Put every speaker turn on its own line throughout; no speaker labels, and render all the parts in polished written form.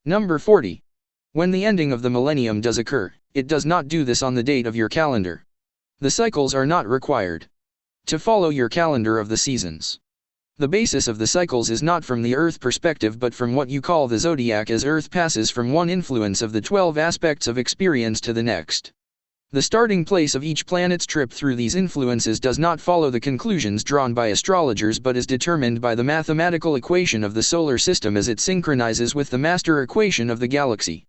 Number 40. When the ending of the millennium does occur, it does not do this on the date of your calendar. The cycles are not required to follow your calendar of the seasons. The basis of the cycles is not from the Earth perspective but from what you call the zodiac, as Earth passes from one influence of the 12 aspects of experience to the next. The starting place of each planet's trip through these influences does not follow the conclusions drawn by astrologers but is determined by the mathematical equation of the solar system as it synchronizes with the master equation of the galaxy.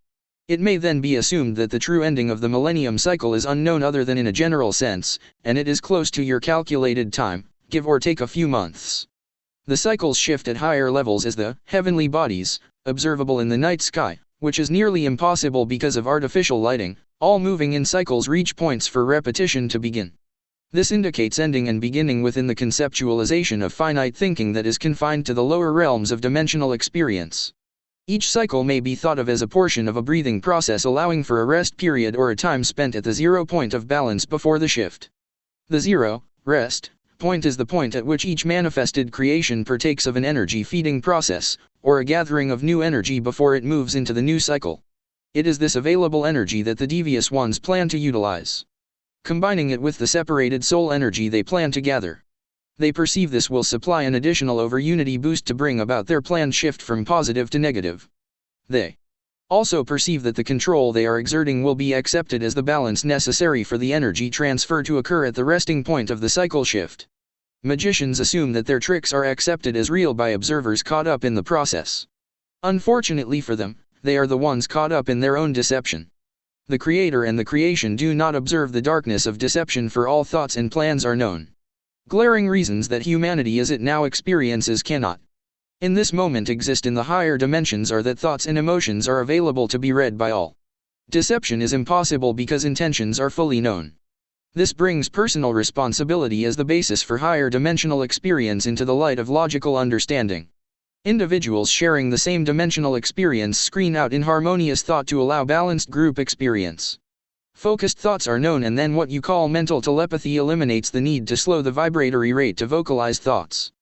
It may then be assumed that the true ending of the millennium cycle is unknown other than in a general sense, and it is close to your calculated time, give or take a few months. The cycles shift at higher levels as the heavenly bodies, observable in the night sky, which is nearly impossible because of artificial lighting, all moving in cycles reach points for repetition to begin. This indicates ending and beginning within the conceptualization of finite thinking that is confined to the lower realms of dimensional experience. Each cycle may be thought of as a portion of a breathing process allowing for a rest period or a time spent at the zero point of balance before the shift. The zero, rest, point is the point at which each manifested creation partakes of an energy feeding process, or a gathering of new energy before it moves into the new cycle. It is this available energy that the devious ones plan to utilize, combining it with the separated soul energy they plan to gather. They perceive this will supply an additional over-unity boost to bring about their planned shift from positive to negative. They also perceive that the control they are exerting will be accepted as the balance necessary for the energy transfer to occur at the resting point of the cycle shift. Magicians assume that their tricks are accepted as real by observers caught up in the process. Unfortunately for them, they are the ones caught up in their own deception. The creator and the creation do not observe the darkness of deception, for all thoughts and plans are known. Glaring reasons that humanity as it now experiences cannot in this moment exist in the higher dimensions are that thoughts and emotions are available to be read by all. Deception is impossible because intentions are fully known. This brings personal responsibility as the basis for higher dimensional experience into the light of logical understanding. Individuals sharing the same dimensional experience screen out inharmonious thought to allow balanced group experience. Focused thoughts are known, and then what you call mental telepathy eliminates the need to slow the vibratory rate to vocalize thoughts.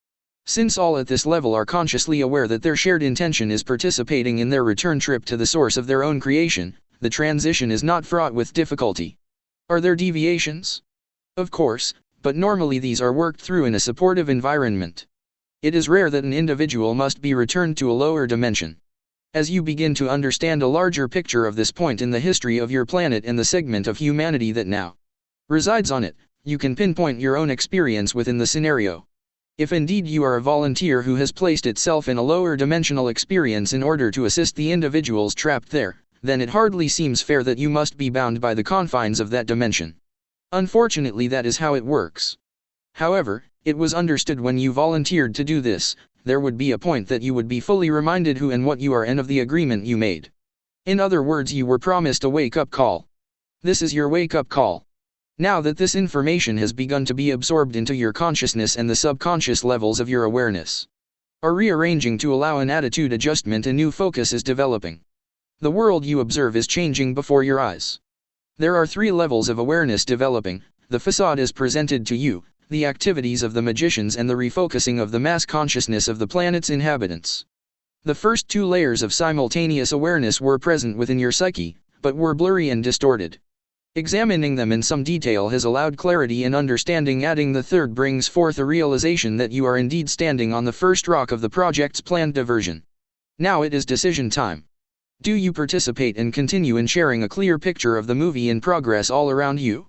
Since all at this level are consciously aware that their shared intention is participating in their return trip to the source of their own creation, the transition is not fraught with difficulty. Are there deviations? Of course, but normally these are worked through in a supportive environment. It is rare that an individual must be returned to a lower dimension. As you begin to understand a larger picture of this point in the history of your planet and the segment of humanity that now resides on it, you can pinpoint your own experience within the scenario. If indeed you are a volunteer who has placed itself in a lower dimensional experience in order to assist the individuals trapped there, then it hardly seems fair that you must be bound by the confines of that dimension. Unfortunately, that is how it works. However, it was understood when you volunteered to do this, there would be a point that you would be fully reminded who and what you are and of the agreement you made. In other words, you were promised a wake-up call. This is your wake-up call. Now that this information has begun to be absorbed into your consciousness and the subconscious levels of your awareness are rearranging to allow an attitude adjustment, a new focus is developing. The world you observe is changing before your eyes. There are 3 levels of awareness developing. The facade is presented to you, the activities of the magicians, and the refocusing of the mass consciousness of the planet's inhabitants. The first 2 layers of simultaneous awareness were present within your psyche, but were blurry and distorted. Examining them in some detail has allowed clarity and understanding. Adding the third brings forth a realization that you are indeed standing on the first rock of the project's planned diversion. Now it is decision time. Do you participate and continue in sharing a clear picture of the movie in progress all around you?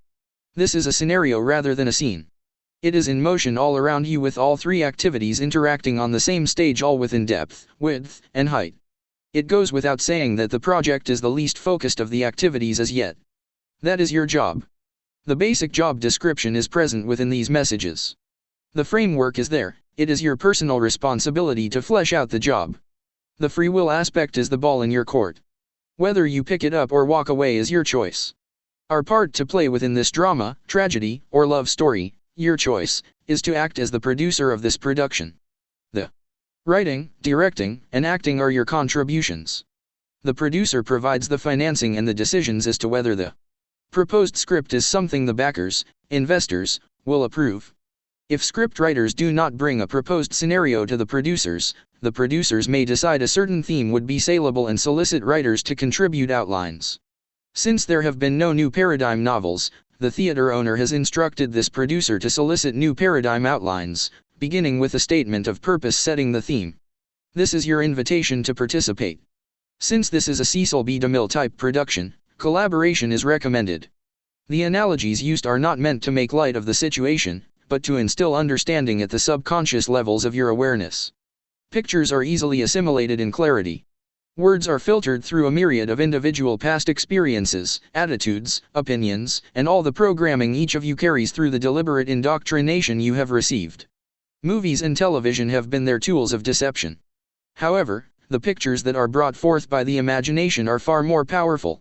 This is a scenario rather than a scene. It is in motion all around you, with all 3 activities interacting on the same stage, all within depth, width, and height. It goes without saying that the project is the least focused of the activities as yet. That is your job. The basic job description is present within these messages. The framework is there. It is your personal responsibility to flesh out the job. The free will aspect is the ball in your court. Whether you pick it up or walk away is your choice. Our part to play within this drama, tragedy, or love story, your choice, is to act as the producer of this production. The writing, directing, and acting are your contributions. The producer provides the financing and the decisions as to whether the proposed script is something the backers, investors, will approve. If script writers do not bring a proposed scenario to the producers may decide a certain theme would be saleable and solicit writers to contribute outlines. Since there have been no new paradigm novels, the theater owner has instructed this producer to solicit new paradigm outlines, beginning with a statement of purpose setting the theme. This is your invitation to participate. Since this is a Cecil B. DeMille type production, collaboration is recommended. The analogies used are not meant to make light of the situation, but to instill understanding at the subconscious levels of your awareness. Pictures are easily assimilated in clarity. Words are filtered through a myriad of individual past experiences, attitudes, opinions, and all the programming each of you carries through the deliberate indoctrination you have received. Movies and television have been their tools of deception. However, the pictures that are brought forth by the imagination are far more powerful.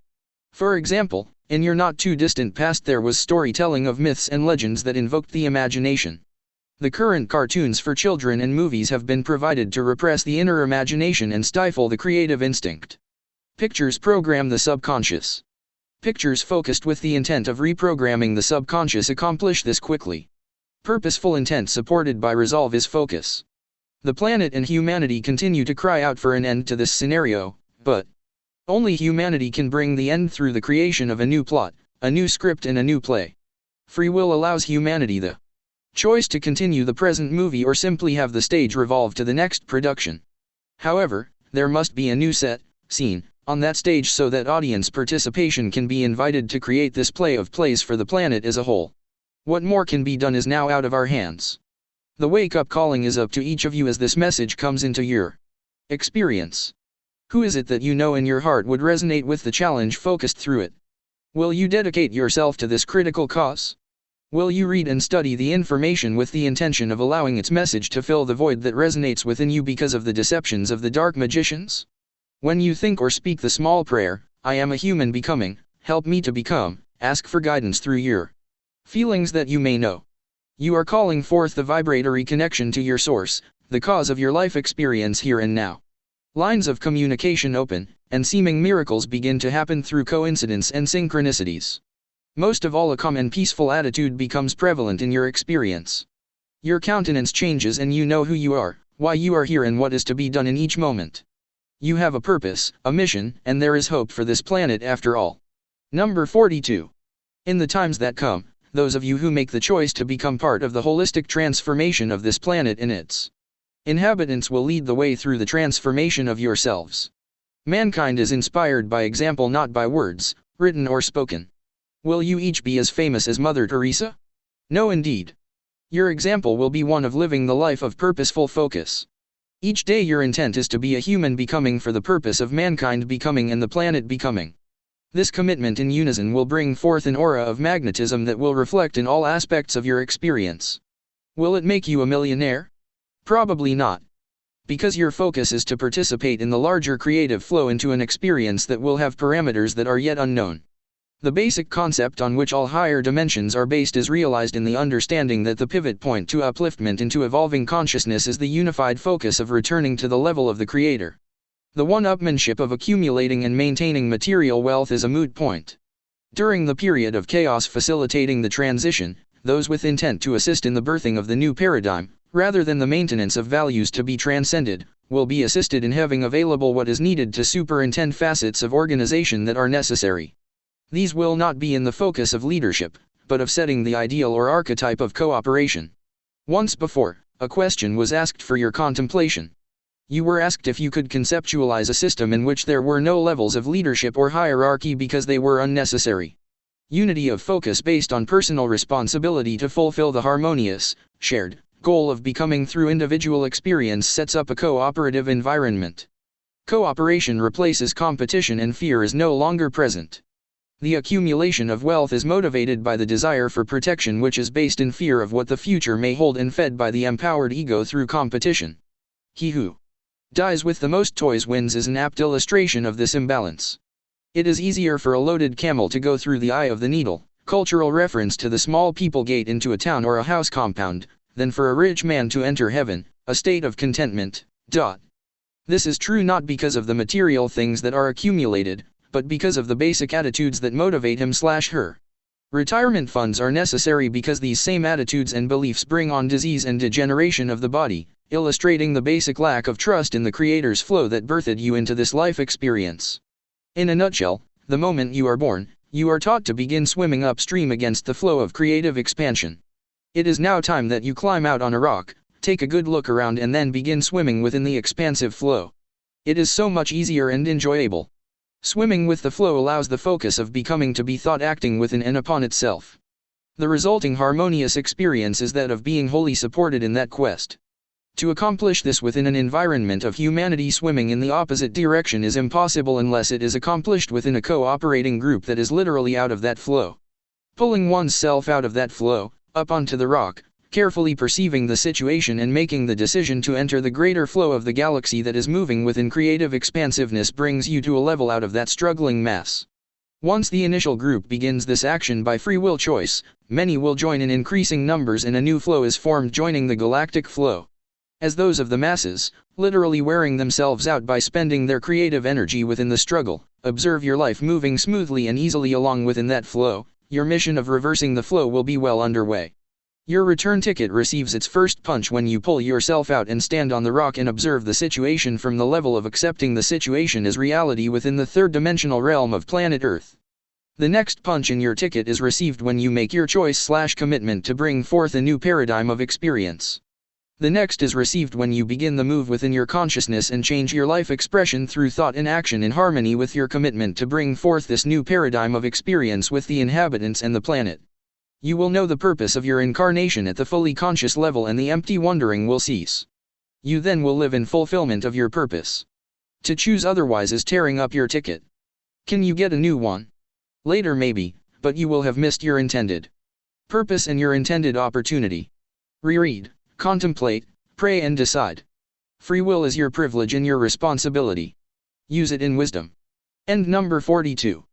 For example, in your not too distant past there was storytelling of myths and legends that invoked the imagination. The current cartoons for children and movies have been provided to repress the inner imagination and stifle the creative instinct. Pictures program the subconscious. Pictures focused with the intent of reprogramming the subconscious accomplish this quickly. Purposeful intent supported by resolve is focus. The planet and humanity continue to cry out for an end to this scenario, but only humanity can bring the end through the creation of a new plot, a new script and a new play. Free will allows humanity the choice to continue the present movie or simply have the stage revolve to the next production. However, there must be a new set, scene, on that stage so that audience participation can be invited to create this play of plays for the planet as a whole. What more can be done is now out of our hands. The wake-up calling is up to each of you as this message comes into your experience. Who is it that you know in your heart would resonate with the challenge focused through it? Will you dedicate yourself to this critical cause? Will you read and study the information with the intention of allowing its message to fill the void that resonates within you because of the deceptions of the dark magicians? When you think or speak the small prayer, I am a human becoming, help me to become, ask for guidance through your feelings that you may know. You are calling forth the vibratory connection to your source, the cause of your life experience here and now. Lines of communication open, and seeming miracles begin to happen through coincidence and synchronicities. Most of all, a calm and peaceful attitude becomes prevalent in your experience. Your countenance changes and you know who you are, why you are here and what is to be done in each moment. You have a purpose, a mission, and there is hope for this planet after all. Number 42. In the times that come, those of you who make the choice to become part of the holistic transformation of this planet and its inhabitants will lead the way through the transformation of yourselves. Mankind is inspired by example, not by words, written or spoken. Will you each be as famous as Mother Teresa? No, indeed. Your example will be one of living the life of purposeful focus. Each day your intent is to be a human becoming for the purpose of mankind becoming and the planet becoming. This commitment in unison will bring forth an aura of magnetism that will reflect in all aspects of your experience. Will it make you a millionaire? Probably not. Because your focus is to participate in the larger creative flow into an experience that will have parameters that are yet unknown. The basic concept on which all higher dimensions are based is realized in the understanding that the pivot point to upliftment into evolving consciousness is the unified focus of returning to the level of the Creator. The one-upmanship of accumulating and maintaining material wealth is a moot point. During the period of chaos facilitating the transition, those with intent to assist in the birthing of the new paradigm, rather than the maintenance of values to be transcended, will be assisted in having available what is needed to superintend facets of organization that are necessary. These will not be in the focus of leadership, but of setting the ideal or archetype of cooperation. Once before, a question was asked for your contemplation. You were asked if you could conceptualize a system in which there were no levels of leadership or hierarchy because they were unnecessary. Unity of focus based on personal responsibility to fulfill the harmonious, shared, goal of becoming through individual experience sets up a cooperative environment. Cooperation replaces competition and fear is no longer present. The accumulation of wealth is motivated by the desire for protection, which is based in fear of what the future may hold and fed by the empowered ego through competition. He who dies with the most toys wins is an apt illustration of this imbalance. It is easier for a loaded camel to go through the eye of the needle, cultural reference to the small people gate into a town or a house compound, than for a rich man to enter heaven, a state of contentment. This is true not because of the material things that are accumulated, but because of the basic attitudes that motivate him/her. Retirement funds are necessary because these same attitudes and beliefs bring on disease and degeneration of the body, illustrating the basic lack of trust in the Creator's flow that birthed you into this life experience. In a nutshell, the moment you are born, you are taught to begin swimming upstream against the flow of creative expansion. It is now time that you climb out on a rock, take a good look around and then begin swimming within the expansive flow. It is so much easier and enjoyable. Swimming with the flow allows the focus of becoming to be thought acting within and upon itself. The resulting harmonious experience is that of being wholly supported in that quest. To accomplish this within an environment of humanity swimming in the opposite direction is impossible unless it is accomplished within a cooperating group that is literally out of that flow. Pulling one's self out of that flow, up onto the rock, carefully perceiving the situation and making the decision to enter the greater flow of the galaxy that is moving within creative expansiveness brings you to a level out of that struggling mass. Once the initial group begins this action by free will choice, many will join in increasing numbers and a new flow is formed joining the galactic flow. As those of the masses, literally wearing themselves out by spending their creative energy within the struggle, observe your life moving smoothly and easily along within that flow, your mission of reversing the flow will be well underway. Your return ticket receives its first punch when you pull yourself out and stand on the rock and observe the situation from the level of accepting the situation as reality within the third-dimensional realm of planet Earth. The next punch in your ticket is received when you make your choice/commitment to bring forth a new paradigm of experience. The next is received when you begin the move within your consciousness and change your life expression through thought and action in harmony with your commitment to bring forth this new paradigm of experience with the inhabitants and the planet. You will know the purpose of your incarnation at the fully conscious level and the empty wondering will cease. You then will live in fulfillment of your purpose. To choose otherwise is tearing up your ticket. Can you get a new one? Later maybe, but you will have missed your intended purpose and your intended opportunity. Reread, contemplate, pray and decide. Free will is your privilege and your responsibility. Use it in wisdom. End number 42.